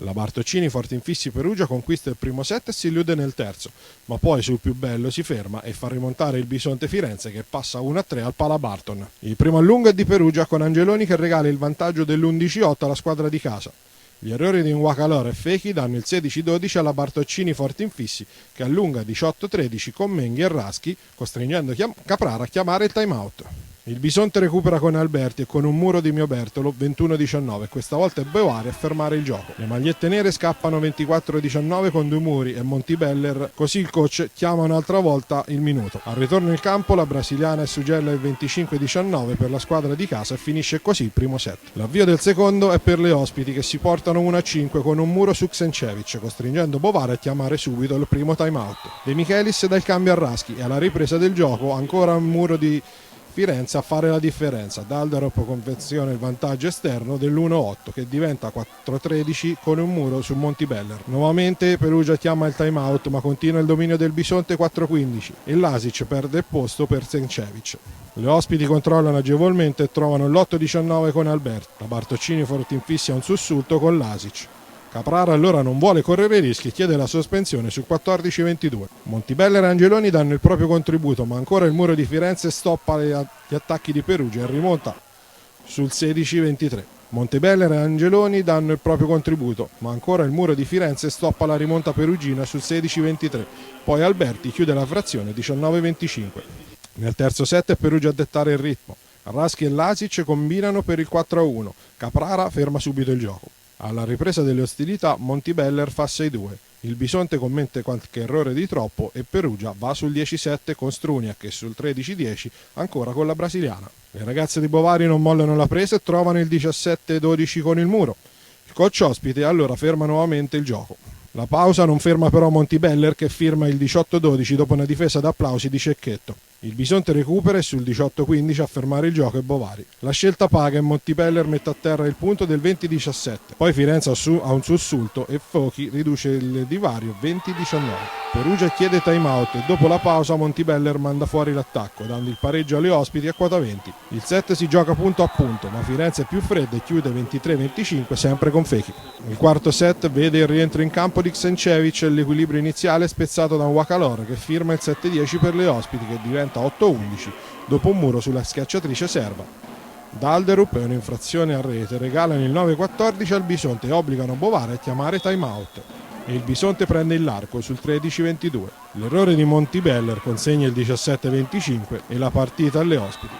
La Bartoccini forte infissi Perugia conquista il primo set e si illude nel terzo, ma poi sul più bello si ferma e fa rimontare il Bisonte Firenze che passa 1-3 al Pala Barton. Il primo allungo è di Perugia con Angeloni che regala il vantaggio dell'11-8 alla squadra di casa. Gli errori di Nwacalora e Fechi danno il 16-12 alla Bartoccini forte infissi che allunga 18-13 con Menghi e Raschi, costringendo Caprara a chiamare il timeout. Il Bisonte recupera con Alberti e con un muro di Miobertolo 21-19, questa volta è Bovari a fermare il gioco. Le magliette nere scappano 24-19 con due muri e Montibeller, così il coach chiama un'altra volta il minuto. Al ritorno in campo la brasiliana suggella il 25-19 per la squadra di casa e finisce così il primo set. L'avvio del secondo è per le ospiti che si portano 1-5 con un muro su Ksencevic, costringendo Bovari a chiamare subito il primo timeout. De Michelis dà il cambio a Raschi e alla ripresa del gioco ancora un muro di Firenze a fare la differenza. Dalderop confeziona il vantaggio esterno dell'1-8 che diventa 4-13 con un muro su Montibeller. Nuovamente Perugia chiama il timeout ma continua il dominio del Bisonte 4-15 e Lasic perde il posto per Ksencevic. Le ospiti controllano agevolmente e trovano l'8-19 con Alberti. La Bartoccini forte infissi a un sussulto con Lasic. Caprara allora non vuole correre rischi e chiede la sospensione sul 14-22. Montibeller e Angeloni danno il proprio contributo, ma ancora il muro di Firenze stoppa gli attacchi di Perugia e rimonta sul 16-23. Montibeller e Angeloni danno il proprio contributo, ma ancora il muro di Firenze stoppa la rimonta perugina sul 16-23. Poi Alberti chiude la frazione 19-25. Nel terzo set è Perugia a dettare il ritmo. Raschi e Lasic combinano per il 4-1. Caprara ferma subito il gioco. Alla ripresa delle ostilità Montibeller fa 6-2, il Bisonte commette qualche errore di troppo e Perugia va sul 10-7 con Struniak e sul 13-10 ancora con la brasiliana. Le ragazze di Bovari non mollano la presa e trovano il 17-12 con il muro. Il coach ospite allora ferma nuovamente il gioco. La pausa non ferma però Montibeller che firma il 18-12 dopo una difesa d'applausi di Cecchetto. Il Bisonte recupera e sul 18-15 a fermare il gioco è Bovari. La scelta paga e Montibeller mette a terra il punto del 20-17. Poi Firenze ha un sussulto e Fochi riduce il divario 20-19. Perugia chiede timeout e dopo la pausa Montibeller manda fuori l'attacco, dando il pareggio alle ospiti a quota 20. Il set si gioca punto a punto, ma Firenze è più fredda e chiude 23-25 sempre con Fechi. Il quarto set vede il rientro in campo di Ksencevic e l'equilibrio iniziale spezzato da Nwacalora che firma il 7-10 per le ospiti che diventa 8-11 dopo un muro sulla schiacciatrice serba. Dalderup e un'infrazione a rete regalano il 9-14 al Bisonte e obbligano Bovari a chiamare timeout. E il Bisonte prende il largo sul 13-22. L'errore di Montibeller consegna il 17-25 e la partita alle ospiti.